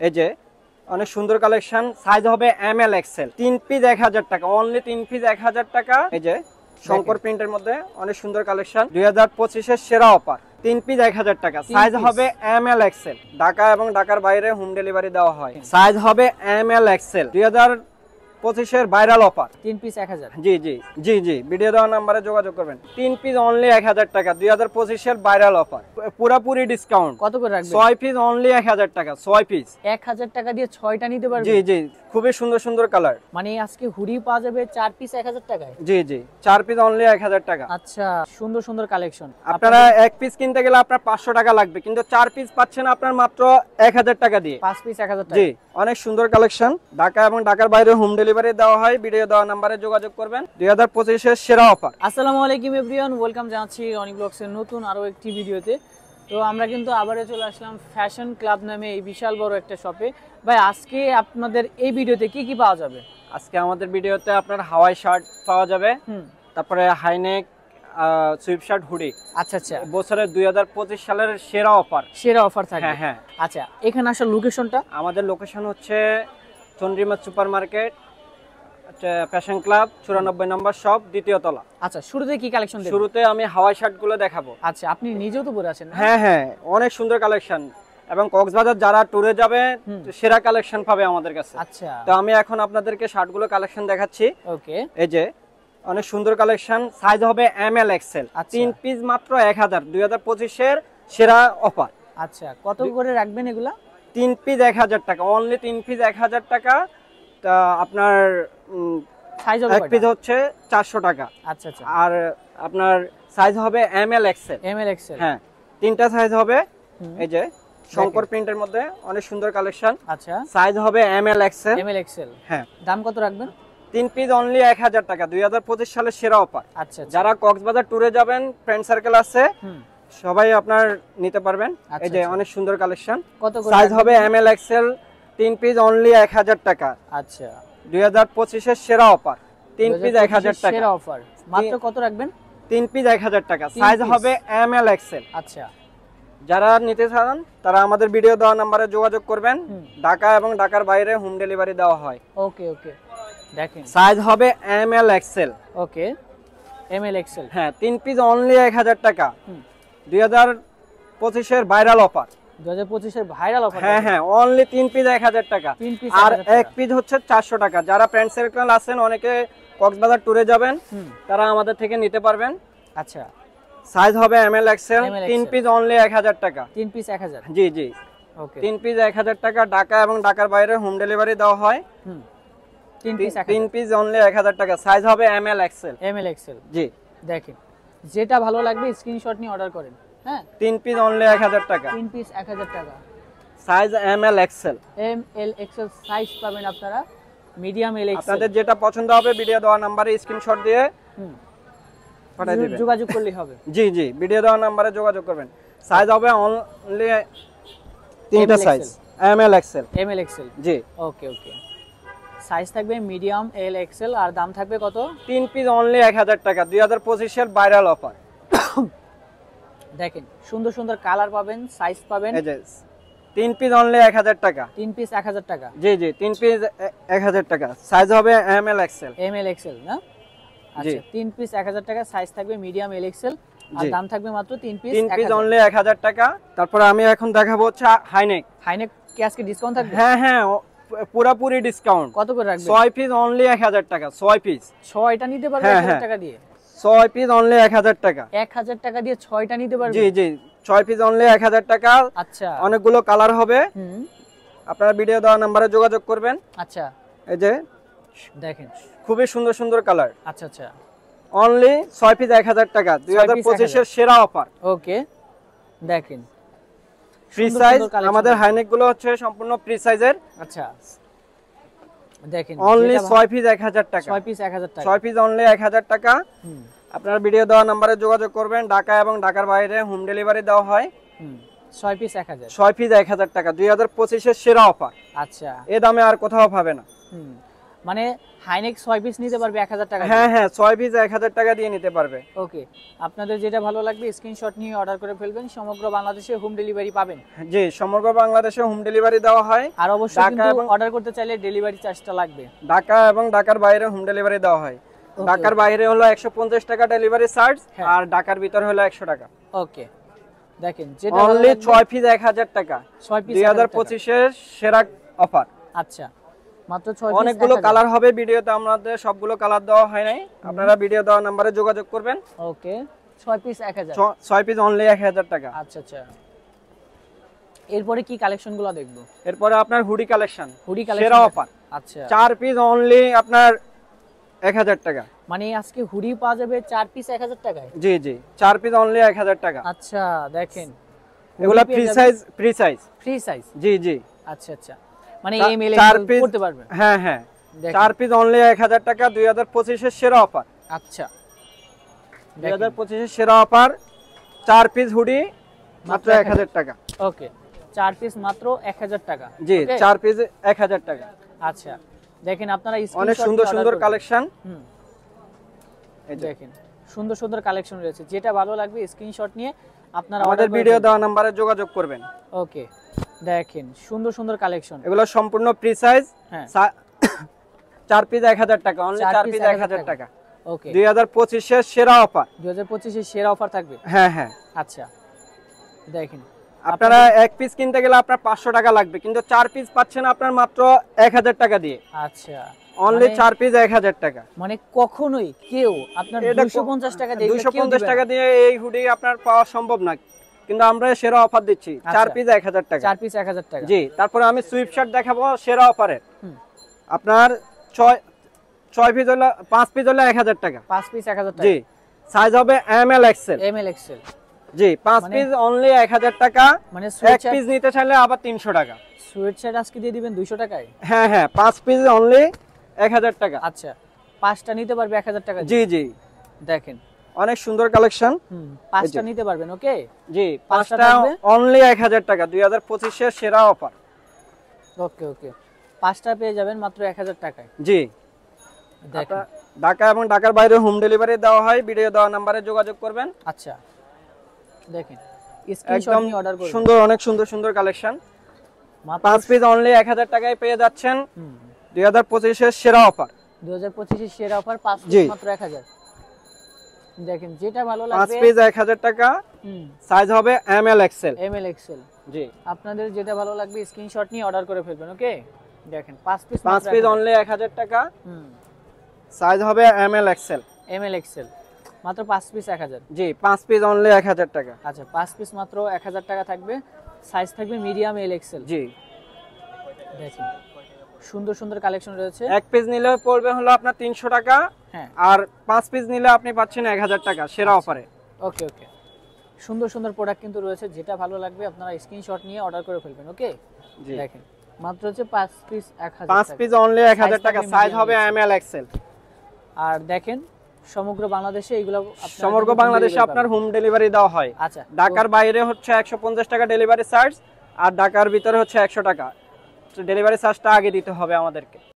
এই যে অনেক সুন্দর কালেকশন, সাইজ হবে এম এল এক্সেল, 3 পিস 1000 টাকা, অনলি 3 পিস 1000 টাকা। এই যে শঙ্কর প্রিন্টের মধ্যে অনেক সুন্দর কালেকশন, 2025 এর সেরা অফার, 3 পিস 1000 টাকা। সাইজ হবে এম এল এক্সেল, ঢাকা এবং ঢাকার বাইরে হোম ডেলিভারি দেওয়া হয়। সাইজ হবে এম এল এক্সেল, 2025 এর ভাইরাল অফার, 3 পিস 1000। জি জি জি জি, ভিডিও দেওয়া নাম্বারে যোগাযোগ করবেন। 3 পিস অনলি 1000 টাকা, 2025 এর ভাইরাল অফার, পুরোপুরি ডিসকাউন্ট। কত করে রাখবেন? 6 পিস অনলি 1000 টাকা, 6 পিস 1000 টাকা দিয়ে 6টা নিতে পারবেন। জি জি, খুবই সুন্দর সুন্দর কালার। মানে আজকে হুডি পাওয়া যাবে 4 পিস 1000 টাকায়। জি জি, 4 পিস অনলি 1000 টাকা। আচ্ছা, সুন্দর সুন্দর কালেকশন। আপনারা এক পিস কিনতে গেলে আপনার 500 টাকা লাগবে, কিন্তু 4 পিস পাচ্ছেন আপনার মাত্র 1000 টাকা দিয়ে। 5 পিস 1000 টাকা। জি, অনেক সুন্দর কালেকশন, ঢাকা এবং ঢাকার বাইরে হোম ডেলিভারি দেওয়া হয়। ভিডিও দেওয়া নম্বরে যোগাযোগ করবেন। 2025 এর সেরা অফার। আসসালামু আলাইকুম এভরিওয়ান, ওয়েলকাম জানাচ্ছি রনি ব্লগসের নতুন আরো একটি ভিডিওতে। তো আমরা কিন্তু আবারও চলে আসলাম ফ্যাশন ক্লাব নামে এই বিশাল বড় একটা শপে। ভাই, আজকে আপনাদের এই ভিডিওতে কি কি পাওয়া যাবে? আজকে আমাদের ভিডিওতে আপনার হাওয়াই শার্ট পাওয়া যাবে, তারপরে হাইনেক সুইপ শার্ট, হুডি। আচ্ছা আচ্ছা, বছরের 2025 সালের সেরা অফার, সেরা অফার থাকে। হ্যাঁ হ্যাঁ। আচ্ছা, এখানে আসার লোকেশনটা? আমাদের লোকেশন হচ্ছে Chandrima super market, fashion club, 94 নম্বর শপ, দ্বিতীয় তলা। আচ্ছা, শুরুতে কি কালেকশন দেবেন? শুরুতে আমি হাওয়াই শার্ট গুলো দেখাবো। আচ্ছা, আপনি নিজেও তো পরে আছেন না? হ্যাঁ হ্যাঁ, অনেক সুন্দর কালেকশন, এবং কক্সবাজার যারা ট্যুরে যাবে সেরা কালেকশন পাবে আমাদের কাছে। আচ্ছা, তো আমি এখন আপনাদেরকে শার্ট গুলো কালেকশন দেখাচ্ছি। ওকে। এই যে অনেক সুন্দর কালেকশন, সাইজ হবে এম এল এক্সেল, 3 পিস মাত্র 1000, 2025 এর সেরা অফার। আচ্ছা, কত করে রাখবেন এগুলা? 3 পিস 1000 টাকা, অনলি 3 পিস 1000 টাকা। তা আপনার সাইজ হবে এক পিস হচ্ছে 400 টাকা। আচ্ছা আচ্ছা, আর আপনার সাইজ হবে এম এল এক্সেল। হ্যাঁ, 3টা সাইজ হবে। এই যে শঙ্কর প্রিন্টের মধ্যে অনেক সুন্দর কালেকশন। আচ্ছা, সাইজ হবে এম এল এক্সেল। হ্যাঁ, দাম কত রাখবেন? 3 পিস অনলি 1000 টাকা, 2025 সালের সেরা অফার। আচ্ছা, যারা কক্সবাজার ট্যুরে যাবেন, ফ্রেন্ড সার্কেল আছে, সবাই আপনার নিতে পারবেন। এই যে অনেক সুন্দর কালেকশন, কত করে? সাইজ হবে M L XL, 3 piece only 1000 টাকা। আচ্ছা, 2025 এর সেরা অফার, 3 পিস 1000 টাকা, সেরা অফার। মাত্র কত রাখবেন? 3 পিস 1000 টাকা, সাইজ হবে এম এল এক্সেল। আচ্ছা, যারা নিতে চান তারা আমাদের ভিডিও দেওয়া নম্বরে যোগাযোগ করবেন। ঢাকা এবং ঢাকার বাইরে হোম ডেলিভারি দেওয়া হয়। ওকে ওকে, দেখেন সাইজ হবে এম এল এক্সেল। ওকে, এম এল এক্সেল। হ্যাঁ, 3 পিস অনলি 1000 টাকা, 2025 এর ভাইরাল অফার। 2025 এর ভাইরাল অফার। হ্যাঁ হ্যাঁ, অনলি 3 পিস 1000 টাকা, আর এক পিস হচ্ছে 400 টাকা। যারা ফ্রেন্ড সার্কেল আছেন, অনেকে কক্সবাজার ট্যুরে যাবেন, তারা আমাদের থেকে নিতে পারবেন। আচ্ছা, সাইজ হবে M L XL, 3 piece only 1000 টাকা। 3 পিস 1000। জি জি, ওকে, 3 পিস 1000 টাকা, ঢাকা এবং ঢাকার বাইরে হোম ডেলিভারি দেওয়া হয়। 3 পিস অনলি 1000 টাকা, সাইজ হবে এম এল এক্সেল। জি, দেখেন যেটা ভালো লাগবে স্ক্রিনশট নিয়ে অর্ডার করেন। হ্যাঁ, 3 পিস অনলি 1000 টাকা, 3 পিস 1000 টাকা, size M L XL. Size পাবেন আপনারা মিডিয়াম এল এক্সেল। আপনাদের যেটা পছন্দ হবে ভিডিও দেওয়া নম্বরে স্ক্রিনশট দিয়ে পাঠিয়ে দিবেন, যোগাযোগ করলেই হবে। জি জি, ভিডিও দেওয়া নম্বরে যোগাযোগ করবেন। সাইজ হবে অনলি 3টা সাইজ, এম এল এক্সেল। জি, ওকে ওকে। সাইজ থাকবে মিডিয়াম, এল, এক্সেল, আর দাম থাকবে কত? 3 পিস অনলি 1000 টাকা, 2025 এর ভাইরাল অফার। দেখেন সুন্দর সুন্দর কালার পাবেন, সাইজ পাবেন। এই যে 3 পিস অনলি 1000 টাকা, 3 পিস 1000 টাকা। জি জি, 3 পিস 1000 টাকা, সাইজ হবে এম এল এক্সেল। না? আচ্ছা, 3 পিস 1000 টাকা, সাইজ থাকবে মিডিয়াম, এল, এক্সেল, আর দাম থাকবে মাত্র 3 পিস অনলি 1000 টাকা। তারপর আমি এখন দেখাবো হচ্ছে হাইনেক। কি আজকে ডিসকাউন্ট থাকবে? হ্যাঁ হ্যাঁ, পুরোপুরি ডিসকাউন্ট। কত করে রাখবেন? 6 পিস অনলি 1000 টাকা, 6 পিস। 6টা নিতে পারবেন 1000 টাকা দিয়ে? 6 পিস অনলি 1000 টাকা, 1000 টাকা দিয়ে 6টা নিতে পারবেন? জি জি, 6 পিস অনলি 1000 টাকা। আচ্ছা, অনেকগুলো কালার হবে, আপনারা ভিডিও দেওয়া নম্বরে যোগাযোগ করবেন। আচ্ছা, এই যে দেখেন খুবই সুন্দর সুন্দর কালার। আচ্ছা আচ্ছা, অনলি 6 পিস 1000 টাকা, 2025 এর সেরা অফার। ওকে, দেখেন ফ্রি সাইজ, আমাদের হাইনেক গুলো হচ্ছে সম্পূর্ণ ফ্রি সাইজের। আচ্ছা, দেখেন অনলি 6 পিস 1000 টাকা, 6 পিস 1000 টাকা, 6 পিস অনলি 1000 টাকা। আপনারা ভিডিও দেওয়া নম্বরে যোগাযোগ করবেন। ঢাকা এবং ঢাকার বাইরে হোম ডেলিভারি দেওয়া হয়। 6 পিস 1000, 6 পিস 1000 টাকা, 2025 এর সেরা অফার। আচ্ছা, এই দামে আর কোথাও পাবে না। মানে হাইনেক্স 6 পিস নিতে পারবে 1000 টাকা। হ্যাঁ হ্যাঁ 6 পিস 1000 টাকা দিয়ে নিতে পারবে। ওকে, আপনাদের যেটা ভালো লাগবে স্ক্রিনশট নিয়ে অর্ডার করে ফেলবেন, সমগ্র বাংলাদেশে হোম ডেলিভারি পাবেন। জি, সমগ্র বাংলাদেশে হোম ডেলিভারি দেওয়া হয়। আর অবশ্যই কিন্তু অর্ডার করতে চাইলে ডেলিভারি চার্জটা লাগবে। ঢাকা এবং ঢাকার বাইরে হোম ডেলিভারি দেওয়া হয়। ঢাকার বাইরে হলো 150 টাকা ডেলিভারি চার্জ, আর ঢাকার ভিতরে হলো 100 টাকা। ওকে, দেখেন যেটা অনলি 6 পিস 1000 টাকা, 6 পিস 2025 এর সেরা অফার। আচ্ছা, মাত্র 6 পিস। অনেকগুলো কালার হবে, ভিডিওতে আমাদের সবগুলো কালার দেওয়া হয় নাই, আপনারা ভিডিও দেওয়া নম্বরে যোগাযোগ করবেন। ওকে, 6 পিস 1000, 6 পিস অনলি 1000 টাকা। আচ্ছা আচ্ছা। এরপরে কি কালেকশনগুলো দেখবো? এরপরে আপনার হুডি কালেকশন, হুডি কালেকশন সেরা অফার। আচ্ছা, 4 পিস অনলি আপনার 1000 টাকা। মানে আজকে হুডি পাওয়া যাবে 4 পিস 1000 টাকায়? জি জি, 4 পিস অনলি 1000 টাকা। আচ্ছা, দেখেন এগুলা ফ্রি সাইজ। Free size? জি জি। আচ্ছা আচ্ছা, মানে এম এল করতে পারবে? হ্যাঁ হ্যাঁ, 4 পিস অনলি 1000 টাকা, 2025 এর সেরা অফার। আচ্ছা, 2025 এর সেরা অফার, 4 পিস হুডি মাত্র 1000 টাকা। ওকে, 4 পিস মাত্র 1000 টাকা। জি, 4 পিস 1000 টাকা। আচ্ছা, দেখেন আপনারা অনেক সুন্দর সুন্দর কালেকশন। এই দেখেন সুন্দর সুন্দর কালেকশন রয়েছে, যেটা ভালো লাগবে স্ক্রিনশট নিয়ে আপনারা আমাদের ভিডিও দেওয়া নম্বরে যোগাযোগ করবেন। ওকে, দেখেন সুন্দর সুন্দর কালেকশন, এগুলো সম্পূর্ণ ফ্রি সাইজ। হ্যাঁ, 4 পিস 1000 টাকা, অনলি 4 পিস 1000 টাকা। ওকে, 2025 এর সেরা অফার। 2025 এর সেরা অফার থাকবে। হ্যাঁ হ্যাঁ। আচ্ছা, দেখেন আপনারা এক পিস কিনতে গেলে আপনার 500 টাকা লাগবে, কিন্তু 4 পিস পাচ্ছেন আপনার মাত্র 1000 টাকা দিয়ে। আচ্ছা, অনলি 4 পিস 1000 টাকা। মানে কখনোই কেউ আপনার 250 টাকা দিয়ে 250 টাকা দিয়ে এই হুডি আপনার পাওয়া সম্ভব না, কিন্তু আমরা সেরা অফার দিচ্ছি 4 পিস 1000 টাকা। 4 পিস 1000 টাকা। জি, তারপরে আমি সুইফট শার্ট দেখাবো সেরা অফারে। আপনার 6 পিস হলো 5 পিস হলো 1000 টাকা। 5 পিস 1000 টাকা। জি, সাইজ হবে M L XL. M L XL. জি, 5 পিস অনলি 1000 টাকা। মানে এক পিস নিতে চাইলে আবার 300 টাকা। সুইট শার্ট আজকে দিয়ে দিবেন 200 টাকায়? হ্যাঁ হ্যাঁ, 5 পিস অনলি 1000 টাকা। আচ্ছা, 5টা নিতে পারবে 1000 টাকা? জি জি, দেখেন অনেক সুন্দর কালেকশন। 5টা নিতে পারবেন। ওকে, জি, 5টা অনলি 1000 টাকা, 2025 এর সেরা অফার। ওকে ওকে, 5টা পেয়ে যাবেন মাত্র 1000 টাকায়। জি, দেখেন ঢাকা এবং ঢাকার বাইরে হোম ডেলিভারি দেওয়া হয়, ভিডিও দেওয়া নম্বরে যোগাযোগ করবেন। আচ্ছা, দেখেন স্ক্রিনশট নিয়ে অর্ডার করুন। সুন্দর, অনেক সুন্দর সুন্দর কালেকশন। 5 পিস অনলি 1000 টাকায় পেয়ে যাচ্ছেন 2025 এর সেরা অফার। 2025 এর সেরা অফার, 5 পিস মাত্র 1000। দেখেন যেটা ভালো লাগবে, 5 পিস 1000 টাকা, সাইজ হবে M L XL. M L XL. জি, আপনাদের যেটা ভালো লাগবে স্ক্রিনশট নিয়ে অর্ডার করে ফেলবেন। ওকে, দেখেন 5 পিস অনলি 1000 টাকা, সাইজ হবে M L XL. M L XL, মাত্র 5 পিস 1000। জি, 5 পিস অনলি 1000 টাকা। আচ্ছা, 5 পিস মাত্র 1000 টাকা থাকবে, সাইজ থাকবে মিডিয়াম এল এক্সেল। জি, দেখেন সুন্দর সুন্দর কালেকশন রয়েছে। এক পিস নিলে পড়বে হলো আপনার 300 টাকা। হ্যাঁ, আর 5 পিস নিলে আপনি পাচ্ছেন 1000 টাকা সেরা অফারে। ওকে ওকে, সুন্দর সুন্দর প্রোডাক্ট কিন্তু রয়েছে, যেটা ভালো লাগবে আপনারা স্ক্রিনশট নিয়ে অর্ডার করে ফেলবেন। ওকে, দেখেন মাত্র হচ্ছে 5 পিস 1000 5 পিস অনলি 1000 টাকা, সাইজ হবে এম এল এক্সেল। আর দেখেন সমগ্র বাংলাদেশে এইগুলো সমগ্র বাংলাদেশে আপনার হোম ডেলিভারি দেওয়া হয়। আচ্ছা, ঢাকার বাইরে হচ্ছে 150 টাকা ডেলিভারি চার্জ, আর ঢাকার ভিতরে হচ্ছে 100 টাকা। ডেলিভারি চার্জটা আগে দিতে হবে আমাদেরকে।